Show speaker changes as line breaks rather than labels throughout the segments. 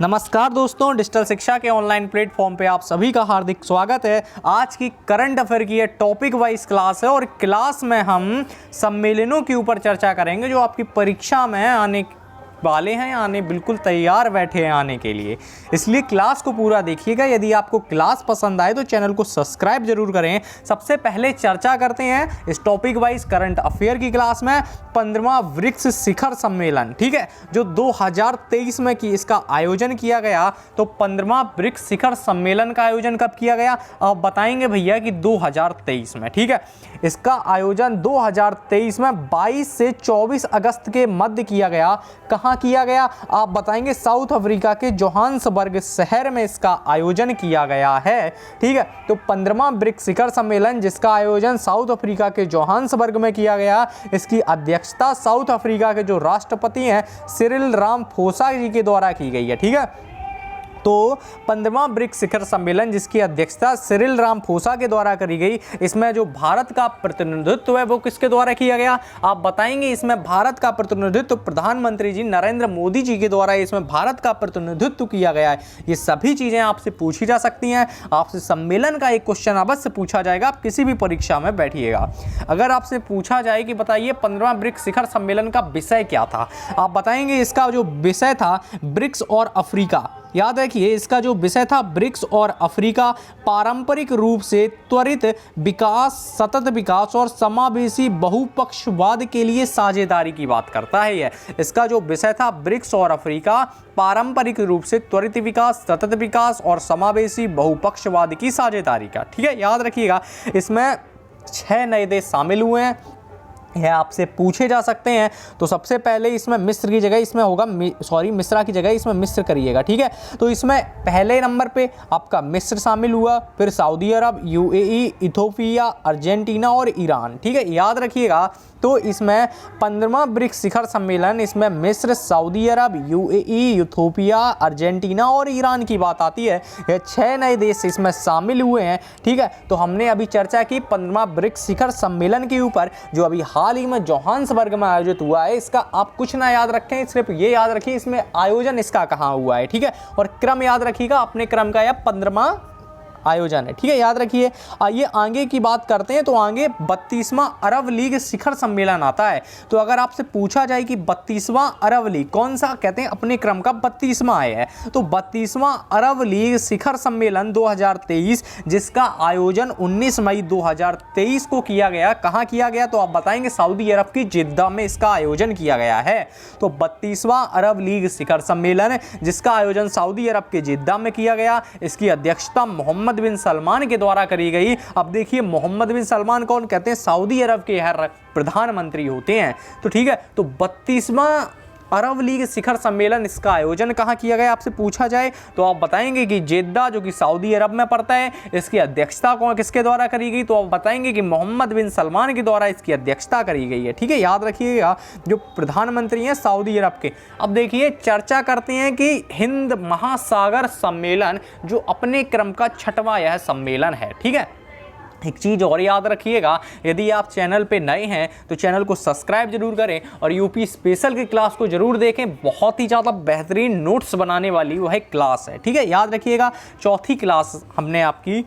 नमस्कार दोस्तों, डिजिटल शिक्षा के ऑनलाइन प्लेटफॉर्म पे आप सभी का हार्दिक स्वागत है। आज की करंट अफेयर की ये टॉपिक वाइज क्लास है और क्लास में हम सम्मेलनों के ऊपर चर्चा करेंगे जो आपकी परीक्षा में आने वाले हैं, आने बिल्कुल तैयार बैठे हैं आने के लिए। इसलिए क्लास को पूरा देखिएगा। यदि आपको क्लास पसंद आए तो चैनल को सब्सक्राइब जरूर करें। सबसे पहले चर्चा करते हैं इस टॉपिक वाइज करंट अफेयर की क्लास में 15वां ब्रिक्स शिखर सम्मेलन, ठीक है, जो 2023 में की इसका आयोजन किया गया। तो 15वां ब्रिक्स शिखर सम्मेलन का आयोजन कब किया गया, अब बताएंगे भैया कि 2023 में, ठीक है। इसका आयोजन 2023 में 22 से 24 अगस्त के मध्य किया गया। कहाँ किया गया आप बताएंगे, साउथ अफ्रीका के जोहान्सबर्ग शहर में इसका आयोजन किया गया है, ठीक है। तो 15वां ब्रिक्स शिखर सम्मेलन जिसका आयोजन साउथ अफ्रीका के जोहान्सबर्ग में किया गया, इसकी अध्यक्षता साउथ अफ्रीका के जो राष्ट्रपति हैं सिरिल रामाफोसा जी के द्वारा की गई है, ठीक है। तो 15वां ब्रिक्स शिखर सम्मेलन जिसकी अध्यक्षता सिरिल रामाफोसा के द्वारा करी गई, इसमें जो भारत का प्रतिनिधित्व है वो किसके द्वारा किया गया आप बताएंगे। इसमें भारत का प्रतिनिधित्व प्रधानमंत्री जी नरेंद्र मोदी जी के द्वारा इसमें भारत का प्रतिनिधित्व किया गया है। ये सभी चीजें आपसे पूछी जा सकती हैं। आपसे सम्मेलन का एक क्वेश्चन अवश्य पूछा जाएगा, आप किसी भी परीक्षा में बैठिएगा। अगर आपसे पूछा जाए कि बताइए 15वां ब्रिक्स शिखर सम्मेलन का विषय क्या था, आप बताएंगे इसका जो विषय था ब्रिक्स और अफ्रीका। याद रखिए इसका जो विषय था ब्रिक्स और अफ्रीका पारंपरिक रूप से त्वरित विकास, सतत विकास और समावेशी बहुपक्षवाद के लिए साझेदारी की बात करता है। ये इसका जो विषय था ब्रिक्स और अफ्रीका पारंपरिक रूप से त्वरित विकास, सतत विकास और समावेशी बहुपक्षवाद की साझेदारी का, ठीक है। याद रखिएगा इसमें 6 नए देश शामिल हुए हैं, यह आपसे पूछे जा सकते हैं। तो सबसे पहले इसमें मिस्र की जगह इसमें होगा मिस्रा की जगह इसमें मिस्र करिएगा, ठीक है। तो इसमें पहले नंबर पे आपका मिस्र शामिल हुआ, फिर सऊदी अरब, यूएई, इथोपिया, अर्जेंटीना और ईरान, ठीक है। याद रखिएगा तो इसमें 15वां ब्रिक्स शिखर सम्मेलन इसमें मिस्र, सऊदी अरब, यूएई, इथोपिया, अर्जेंटीना और ईरान की बात आती है। ये 6 नए देश इसमें शामिल हुए हैं, ठीक है। तो हमने अभी चर्चा की 15वां ब्रिक्स शिखर सम्मेलन के ऊपर जो अभी हाल ही में जोहान्सबर्ग में आयोजित हुआ है। इसका आप कुछ ना याद रखें, सिर्फ ये याद रखिए इसमें आयोजन इसका कहाँ हुआ है, ठीक है। और क्रम याद रखिएगा, अपने क्रम का यह 15वां आयोजन है, ठीक है। याद रखिए। आइए आगे की बात करते हैं। तो आगे 32वां अरब लीग शिखर सम्मेलन आता है। तो अगर आपसे पूछा जाए कि 32वां अरब लीग कौन सा, कहते हैं अपने क्रम का 32वां है। तो 32वां अरब लीग शिखर सम्मेलन 2023 जिसका आयोजन 19 मई 2023 को किया गया। कहाँ किया गया तो आप बताएंगे सऊदी अरब की जिद्दा में इसका आयोजन किया गया है। तो 32वां अरब लीग शिखर सम्मेलन जिसका आयोजन सऊदी अरब के जिद्दा में किया गया, इसकी अध्यक्षता मोहम्मद बिन सलमान के द्वारा करी गई। अब देखिए मोहम्मद बिन सलमान कौन, कहते हैं सऊदी अरब के हर प्रधानमंत्री होते हैं। तो ठीक है, तो 32वां अरब लीग शिखर सम्मेलन इसका आयोजन कहाँ किया गया आपसे पूछा जाए तो आप बताएंगे कि जेद्दा जो कि सऊदी अरब में पड़ता है। इसकी अध्यक्षता कौन किसके द्वारा करी गई तो आप बताएंगे कि मोहम्मद बिन सलमान के द्वारा इसकी अध्यक्षता करी गई है, ठीक है। याद रखिएगा जो प्रधानमंत्री हैं सऊदी अरब के। अब देखिए चर्चा करते हैं कि हिंद महासागर सम्मेलन जो अपने क्रम का 6वां यह सम्मेलन है, ठीक है। एक चीज़ और याद रखिएगा, यदि आप चैनल पे नए हैं तो चैनल को सब्सक्राइब जरूर करें और यूपी स्पेशल की क्लास को जरूर देखें। बहुत ही ज़्यादा बेहतरीन नोट्स बनाने वाली वह क्लास है, ठीक है। याद रखिएगा 4थी क्लास हमने आपकी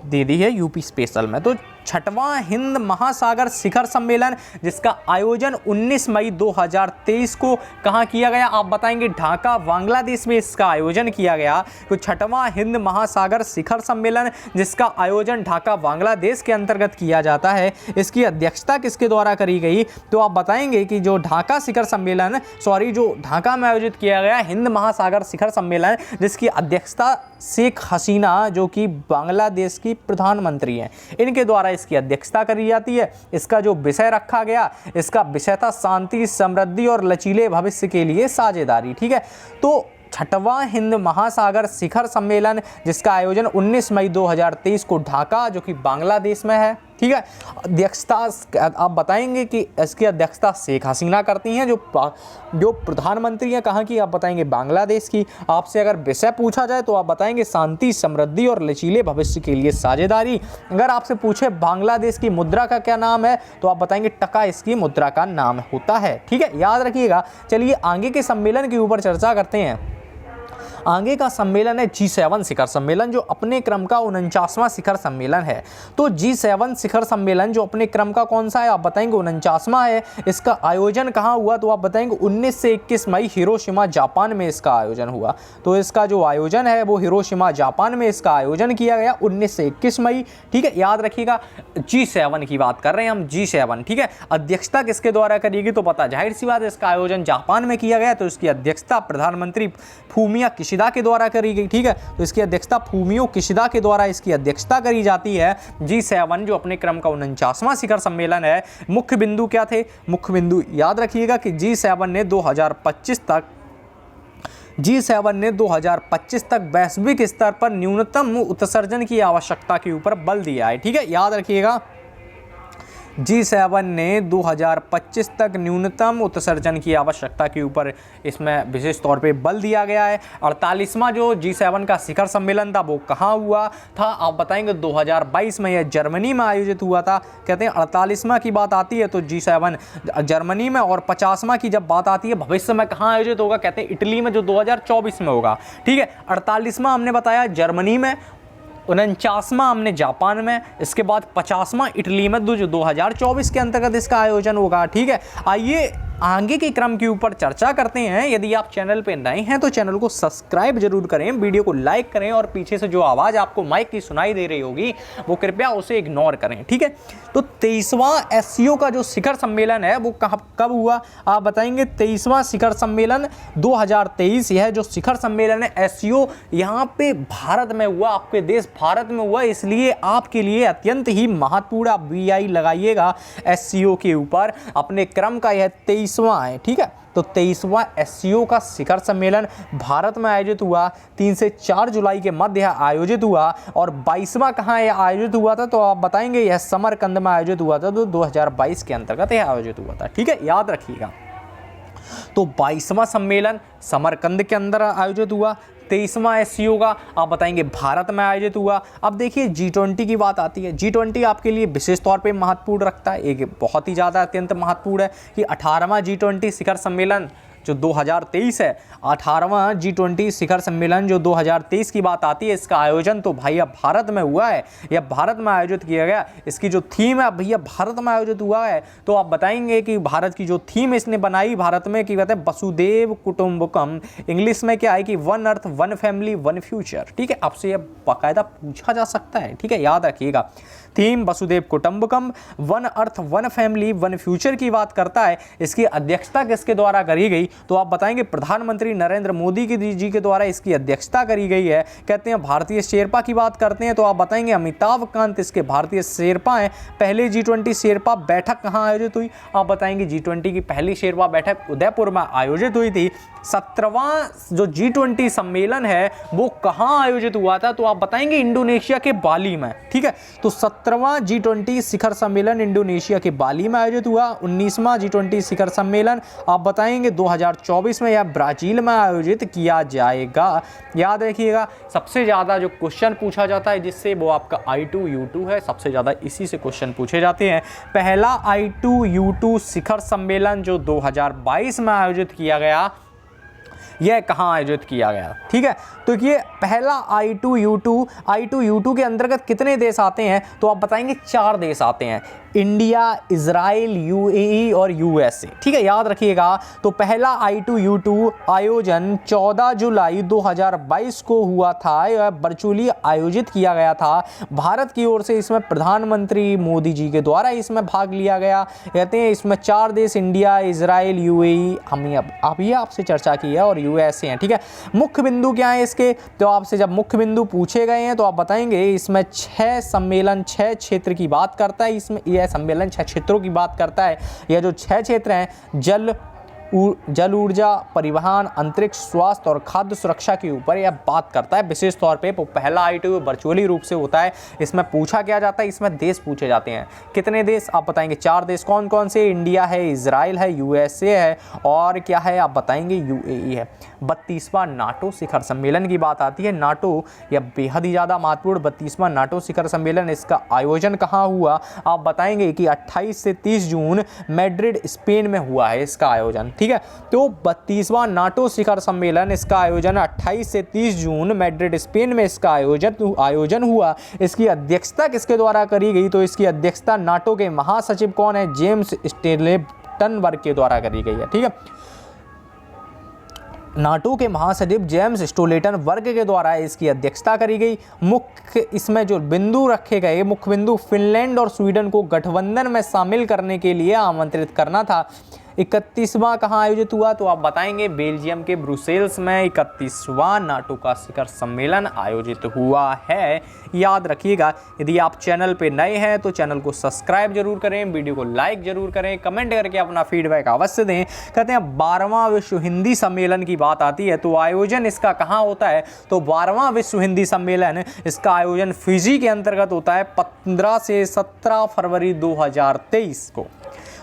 दे दी है यूपी स्पेशल में। तो 6वां हिंद महासागर शिखर सम्मेलन जिसका आयोजन 19 मई 2023 को कहाँ किया गया आप बताएंगे, ढाका बांग्लादेश में इसका आयोजन किया गया। तो 6वां हिंद महासागर शिखर सम्मेलन जिसका आयोजन ढाका बांग्लादेश के अंतर्गत किया जाता है, इसकी अध्यक्षता किसके द्वारा करी गई तो आप बताएंगे कि जो ढाका शिखर सम्मेलन जो ढाका में आयोजित किया गया हिंद महासागर शिखर सम्मेलन जिसकी अध्यक्षता शेख हसीना जो कि बांग्लादेश की प्रधानमंत्री हैं, इनके द्वारा इसकी अध्यक्षता करी जाती है। इसका जो विषय रखा गया, इसका विषय था शांति, समृद्धि और लचीले भविष्य के लिए साझेदारी, ठीक है। तो 6वां हिंद महासागर शिखर सम्मेलन जिसका आयोजन 19 मई 2023 को ढाका जो कि बांग्लादेश में है, ठीक है। अध्यक्षता आप बताएंगे कि इसकी अध्यक्षता शेख हसीना करती हैं जो प्रधानमंत्री हैं कहाँ की आप बताएंगे बांग्लादेश की। आपसे अगर विषय पूछा जाए तो आप बताएंगे शांति, समृद्धि और लचीले भविष्य के लिए साझेदारी। अगर आपसे पूछे बांग्लादेश की मुद्रा का क्या नाम है तो आप बताएंगे टका इसकी मुद्रा का नाम होता है, ठीक है। याद रखिएगा। चलिए आगे के सम्मेलन के ऊपर चर्चा करते हैं। आगे का सम्मेलन है G7 शिखर सम्मेलन, जो अपने क्रम का 49वां शिखर सम्मेलन है। तो G7 शिखर सम्मेलन जो अपने क्रम का कौन सा है, आप बताएंगे 49वां है। इसका आयोजन कहाँ हुआ, तो आप बताएंगे 19 से 21 मई हिरोशिमा जापान में इसका आयोजन हुआ। तो इसका जो आयोजन है वो हिरोशिमा जापान में इसका आयोजन किया गया 19 से 21 मई। ठीक है, याद रखिएगा G7 की बात कर रहे हैं हम, G7। ठीक है, अध्यक्षता किसके द्वारा करेगी, तो पता जाहिर सी बात है इसका आयोजन जापान में किया गया, तो इसकी अध्यक्षता प्रधानमंत्री फूमियो किशिदा के द्वारा करी गई। ठीक है, तो इसकी अध्यक्षता फूमियो किशिदा के द्वारा इसकी अध्यक्षता करी जाती है। G7 जो अपने क्रम का 49वां शिखर सम्मेलन है। मुख्य बिंदु क्या थे, मुख्य बिंदु याद रखिएगा कि G7 ने 2025 तक वैश्विक स्तर पर न्यूनतम उत्सर्जन की आवश्यकता के ऊपर बल दिया है। ठीक है, याद रखिएगा G7 ने 2025 तक न्यूनतम उत्सर्जन की आवश्यकता के ऊपर इसमें विशेष तौर पे बल दिया गया है। 48वां जो G7 का शिखर सम्मेलन था वो कहाँ हुआ था, आप बताएंगे 2022 में यह जर्मनी में आयोजित हुआ था। कहते हैं 48वां की बात आती है तो G7 जर्मनी में, और 50वां की जब बात आती है भविष्य में कहाँ आयोजित होगा, कहते हैं इटली में, जो 2024 में होगा। ठीक है, 48वां हमने बताया जर्मनी में, 49वां हमने जापान में, इसके बाद 50वां इटली में, जो 2024 के अंतर्गत इसका आयोजन होगा। ठीक है, आइए आगे के क्रम के ऊपर चर्चा करते हैं। यदि आप चैनल पे नए हैं तो चैनल को सब्सक्राइब जरूर करें, वीडियो को लाइक करें, और पीछे से जो आवाज़ आपको माइक की सुनाई दे रही होगी वो कृपया उसे इग्नोर करें। ठीक है, तो 23वां SCO का जो शिखर सम्मेलन है वो कब हुआ, आप बताएंगे 23वां शिखर सम्मेलन 2023। यह जो शिखर सम्मेलन है SCO यहाँ पे भारत में हुआ, आपके देश भारत में हुआ, इसलिए आपके लिए अत्यंत ही महत्वपूर्ण, आप VI लगाइएगा SCO के ऊपर। अपने क्रम का यह 23वां है। ठीक है, तो 23वां SCO का शिखर सम्मेलन भारत में आयोजित हुआ, 3 से 4 जुलाई के मध्य आयोजित हुआ। और 22वां कहाँ आयोजित हुआ था, तो आप बताएंगे यह समरकंद में आयोजित हुआ था, तो 2022 के अंतर्गत यह आयोजित हुआ था। ठीक है, याद रखिएगा। तो 22वां सम्मेलन समरकंद के अंदर आयोजित हुआ। 23वां SCO का आप बताएंगे भारत में आयोजित हुआ। अब देखिए G20 की बात आती है। G20 आपके लिए विशेष तौर पे महत्वपूर्ण रखता है, एक बहुत ही ज़्यादा अत्यंत महत्वपूर्ण है कि 18वां G20 शिखर सम्मेलन जो 2023 है, 18वां G20 शिखर सम्मेलन जो 2023 की बात आती है, इसका आयोजन तो भैया भारत में हुआ है, यह भारत में आयोजित किया गया। इसकी जो थीम है भैया भारत में आयोजित हुआ है, तो आप बताएंगे कि भारत की जो थीम इसने बनाई भारत में कि कहते हैं वसुदेव कुटुंबकम, इंग्लिश में क्या है कि one earth one family one future. ठीक है, आपसे यह बाकायदा पूछा जा सकता है। ठीक है, याद रखिएगा थीम वसुदेव कुटुंबकम, one earth one family one future की बात करता है। इसकी अध्यक्षता किसके द्वारा करी गई, तो आप बताएंगे प्रधानमंत्री नरेंद्र मोदी जी के द्वारा इसकी अध्यक्षता करी गई है। कहते हैं भारतीय शेरपा की बात करते हैं तो आप बताएंगे अमिताभ कांत इसके भारतीय शेरपा हैं। पहले G20 शेरपा बैठक कहाँ आयोजित हुई, आप बताएंगे G20 की पहली शेरपा बैठक उदयपुर में आयोजित हुई थी। 17वां जो G20 सम्मेलन है वो कहाँ आयोजित हुआ था, तो आप बताएंगे इंडोनेशिया के बाली में। ठीक है, तो 17वां G20 शिखर सम्मेलन इंडोनेशिया के बाली में आयोजित हुआ। 19वां G20 शिखर सम्मेलन आप बताएंगे 2024 में या ब्राजील में आयोजित किया जाएगा। याद रखिएगा सबसे ज़्यादा जो क्वेश्चन पूछा जाता है जिससे वो आपका I2U2 है, सबसे ज़्यादा इसी से क्वेश्चन पूछे जाते हैं। पहला I2U2 शिखर सम्मेलन जो 2022 में आयोजित किया गया, यह कहाँ आयोजित किया गया। ठीक है, तो ये पहला I2U2 के अंतर्गत कितने देश आते हैं, तो आप बताएंगे 4 देश आते हैं, इंडिया, इजराइल, UAE और USA। ठीक है, याद रखिएगा। तो पहला I2U2 आयोजन 14 जुलाई 2022 को हुआ था, यह वर्चुअली आयोजित किया गया था भारत की ओर से। इसमें प्रधानमंत्री मोदी जी के द्वारा इसमें भाग लिया गया। कहते हैं इसमें 4 देश इंडिया, इजराइल, UAE हमने अभी आपसे चर्चा की है, और USA हैं। ठीक है, मुख्य बिंदु क्या है इसके, तो आपसे जब मुख्य बिंदु पूछे गए हैं तो आप बताएंगे इसमें 6 सम्मेलन 6 क्षेत्र की बात करता है। इसमें यह सम्मेलन 6 क्षेत्रों की बात करता है। यह जो 6 क्षेत्र हैं जल ऊर्जा, परिवहन, अंतरिक्ष, स्वास्थ्य और खाद्य सुरक्षा के ऊपर यह बात करता है विशेष तौर पे। पहला I2 वर्चुअली रूप से होता है। इसमें पूछा क्या जाता है, इसमें देश पूछे जाते हैं। कितने देश, आप बताएंगे 4 देश। कौन कौन से, इंडिया है, इजराइल है, USA है और क्या है आप बताएंगे UAE है। 32वां नाटो शिखर सम्मेलन की बात आती है। नाटो यह बेहद ही ज़्यादा महत्वपूर्ण 32वां नाटो शिखर सम्मेलन, इसका आयोजन कहाँ हुआ, आप बताएंगे कि 28 से 30 जून मैड्रिड स्पेन में हुआ है इसका आयोजन। ठीक है। तो 32वां नाटो शिखर सम्मेलन, इसका आयोजन 28 से 30 जून मैड्रिड स्पेन में इसका आयोजन हुआ। इसकी अध्यक्षता किसके द्वारा करी गई? तो इसकी अध्यक्षता नाटो के महासचिव कौन है? जेम्स स्टोल्टेनबर्ग के द्वारा करी गई है, ठीक है। नाटो के महासचिव जेम्स स्टोल्टेनबर्ग के द्वारा इसकी अध्यक्षता करी गई। मुख्य इसमें जो बिंदु रखे गए, मुख्य बिंदु फिनलैंड और स्वीडन को गठबंधन में शामिल करने के लिए आमंत्रित करना था। 31वां कहाँ आयोजित हुआ? तो आप बताएंगे बेल्जियम के ब्रुसेल्स में 31वां नाटो का शिखर सम्मेलन आयोजित हुआ है, याद रखिएगा। यदि आप चैनल पे नए हैं तो चैनल को सब्सक्राइब जरूर करें, वीडियो को लाइक जरूर करें, कमेंट करके अपना फीडबैक अवश्य दें। कहते हैं 12वां विश्व हिंदी सम्मेलन की बात आती है तो आयोजन इसका कहाँ होता है? तो 12वां विश्व हिंदी सम्मेलन इसका आयोजन फिजी के अंतर्गत होता है 15 से 17 फरवरी 2023 को।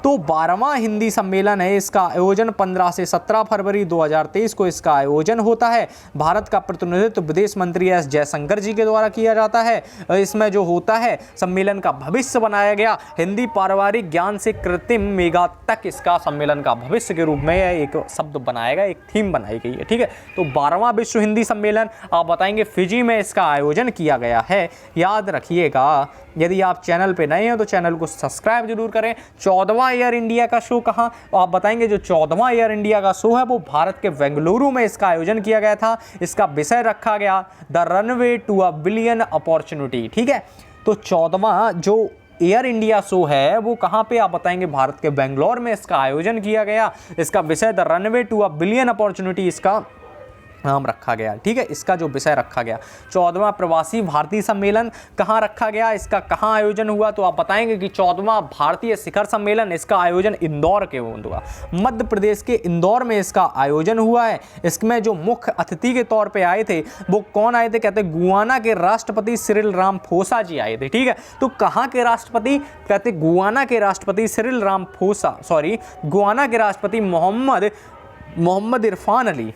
तो 12वां हिंदी सम्मेलन है, इसका आयोजन 15 से 17 फरवरी 2023 को इसका आयोजन होता है। भारत का प्रतिनिधित्व विदेश मंत्री एस जयशंकर जी के द्वारा किया जाता है। इसमें जो होता है सम्मेलन का भविष्य बनाया गया, हिंदी पारिवारिक ज्ञान से कृत्रिम मेगा तक इसका सम्मेलन का भविष्य के रूप में एक शब्द बनाया गया, एक थीम बनाई गई है, ठीक है। तो 12वां विश्व हिंदी सम्मेलन आप बताएंगे फिजी में इसका आयोजन किया गया है, याद रखिएगा। यदि आप चैनल पे नए हैं तो चैनल को सब्सक्राइब जरूर करें। 14वां एयर इंडिया का शो कहाँ? आप बताएंगे जो 14वां एयर इंडिया का शो है वो भारत के बेंगलुरु में इसका आयोजन किया गया था। इसका विषय रखा गया the runway to a billion opportunity, ठीक है। तो 14वां जो एयर इंडिया शो है वो कहाँ पे? आप बताएंगे भारत के बेंगलोर में इसका आयोजन किया गया। इसका विषय the runway to a billion opportunity इसका नाम रखा गया, ठीक है। इसका जो विषय रखा गया 14वां प्रवासी भारतीय सम्मेलन कहाँ रखा गया, इसका कहाँ आयोजन हुआ? तो आप बताएंगे कि 14वां भारतीय शिखर सम्मेलन इसका आयोजन इंदौर के हुआ, मध्य प्रदेश के इंदौर में इसका आयोजन हुआ है। इसमें जो मुख्य अतिथि के तौर पे आए थे वो कौन आए थे? कहते गुयाना के राष्ट्रपति सिरिल रामाफोसा जी आए थे, ठीक है। तो कहाँ के राष्ट्रपति? कहते गुयाना के राष्ट्रपति सिरिल रामाफोसा, गुयाना के राष्ट्रपति मोहम्मद इरफान अली।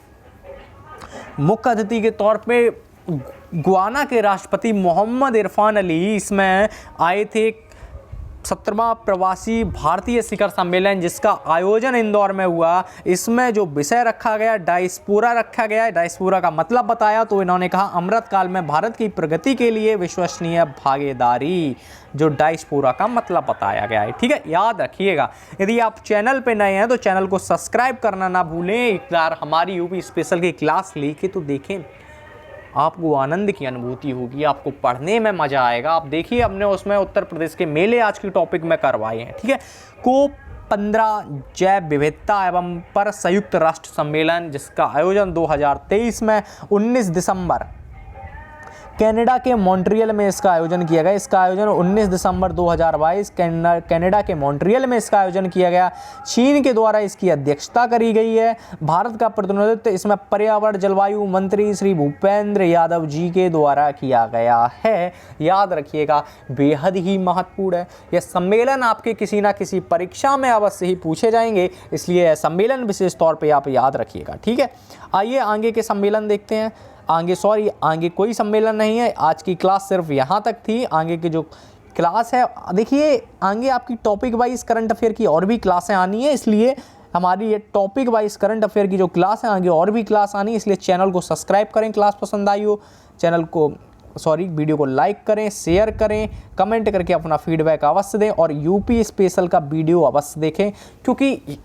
मुख्य अतिथि के तौर पे गुयाना के राष्ट्रपति मोहम्मद इरफान अली इसमें आए थे। 17वां प्रवासी भारतीय शिखर सम्मेलन जिसका आयोजन इंदौर में हुआ, इसमें जो विषय रखा गया डायस्पोरा रखा गया। डायस्पोरा का मतलब बताया तो इन्होंने कहा अमृत काल में भारत की प्रगति के लिए विश्वसनीय भागीदारी, जो डायस्पोरा का मतलब बताया गया है, ठीक है, याद रखिएगा। यदि आप चैनल पे नए हैं तो चैनल को सब्सक्राइब करना ना भूलें। एक बार हमारी यूपी स्पेशल की क्लास लेके तो देखें, आपको आनंद की अनुभूति होगी, आपको पढ़ने में मजा आएगा। आप देखिए हमने उसमें उत्तर प्रदेश के मेले आज की टॉपिक में करवाए हैं, ठीक है। को 15 जैव विविधता एवं पर संयुक्त राष्ट्र सम्मेलन जिसका आयोजन 2023 में 19 दिसंबर कनाडा के मॉन्ट्रियल में इसका आयोजन किया गया। इसका आयोजन 19 दिसंबर 2022 कनाडा के मॉन्ट्रियल में इसका आयोजन किया गया। चीन के द्वारा इसकी अध्यक्षता करी गई है। भारत का प्रतिनिधित्व इसमें पर्यावरण जलवायु मंत्री श्री भूपेंद्र यादव जी के द्वारा किया गया है, याद रखिएगा, बेहद ही महत्वपूर्ण है। यह सम्मेलन आपके किसी ना किसी परीक्षा में अवश्य ही पूछे जाएंगे, इसलिए सम्मेलन विशेष तौर पर आप याद रखिएगा, ठीक है। आइए आगे के सम्मेलन देखते हैं। आगे कोई सम्मेलन नहीं है, आज की क्लास सिर्फ यहाँ तक थी। आगे की जो क्लास है देखिए, आगे आपकी टॉपिक वाइज करंट अफेयर की और भी क्लासें आनी है, इसलिए हमारी ये टॉपिक वाइज करंट अफेयर की जो क्लास है आगे और भी क्लास आनी है, इसलिए चैनल को सब्सक्राइब करें। क्लास पसंद आई हो वीडियो को लाइक करें, शेयर करें, कमेंट करके अपना फीडबैक अवश्य दें और यूपी स्पेशल का वीडियो अवश्य देखें, क्योंकि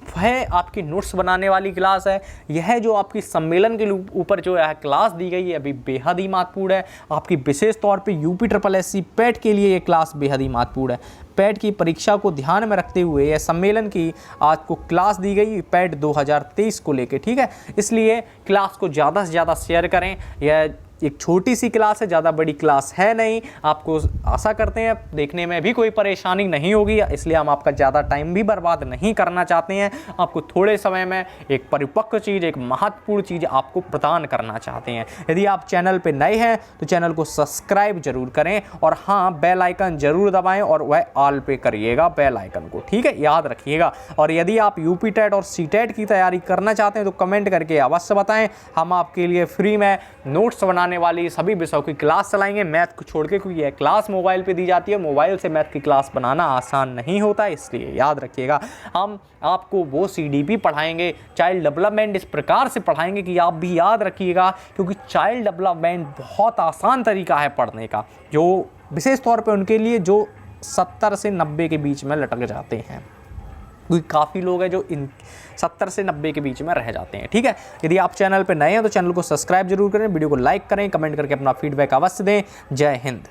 वह आपकी नोट्स बनाने वाली क्लास है। यह जो आपकी सम्मेलन के ऊपर जो है क्लास दी गई है अभी बेहद ही महत्वपूर्ण है। आपकी विशेष तौर पे यूपी SSSC पैट के लिए ये क्लास बेहद ही महत्वपूर्ण है। पैट की परीक्षा को ध्यान में रखते हुए यह सम्मेलन की आज को क्लास दी गई पैट 2023 को लेके, ठीक है। इसलिए क्लास को ज़्यादा से ज़्यादा शेयर करें। यह एक छोटी सी क्लास है, ज़्यादा बड़ी क्लास है नहीं। आपको आशा करते हैं देखने में भी कोई परेशानी नहीं होगी, इसलिए हम आपका ज़्यादा टाइम भी बर्बाद नहीं करना चाहते हैं। आपको थोड़े समय में एक परिपक्व चीज़, एक महत्वपूर्ण चीज़ आपको प्रदान करना चाहते हैं। यदि आप चैनल पे नए हैं तो चैनल को सब्सक्राइब जरूर करें और हाँ, बेल आइकन जरूर दबाएं और वह ऑल पे करिएगा बेल आइकन को, ठीक है, याद रखिएगा। और यदि आप यूपी टेट और सीटेट की तैयारी करना चाहते हैं तो कमेंट करके अवश्य बताएं। हम आपके लिए फ्री में नोट्स बना आने वाली सभी विषयों की क्लास चलाएंगे, मैथ को छोड़ के, क्योंकि यह क्लास मोबाइल पे दी जाती है। मोबाइल से मैथ की क्लास बनाना आसान नहीं होता, इसलिए याद रखिएगा। हम आपको वो CDP पढ़ाएंगे, चाइल्ड डेवलपमेंट इस प्रकार से पढ़ाएंगे कि आप भी याद रखिएगा, क्योंकि चाइल्ड डेवलपमेंट बहुत आसान तरीका है पढ़ने का, जो विशेष तौर पे उनके लिए जो 70 से 90 के बीच में लटक जाते हैं, क्योंकि काफ़ी लोग हैं जो इन 70 से 90 के बीच में रह जाते हैं। ठीक है, यदि आप चैनल पे नए हैं तो चैनल को सब्सक्राइब जरूर करें, वीडियो को लाइक करें, कमेंट करके अपना फीडबैक अवश्य दें। जय हिंद।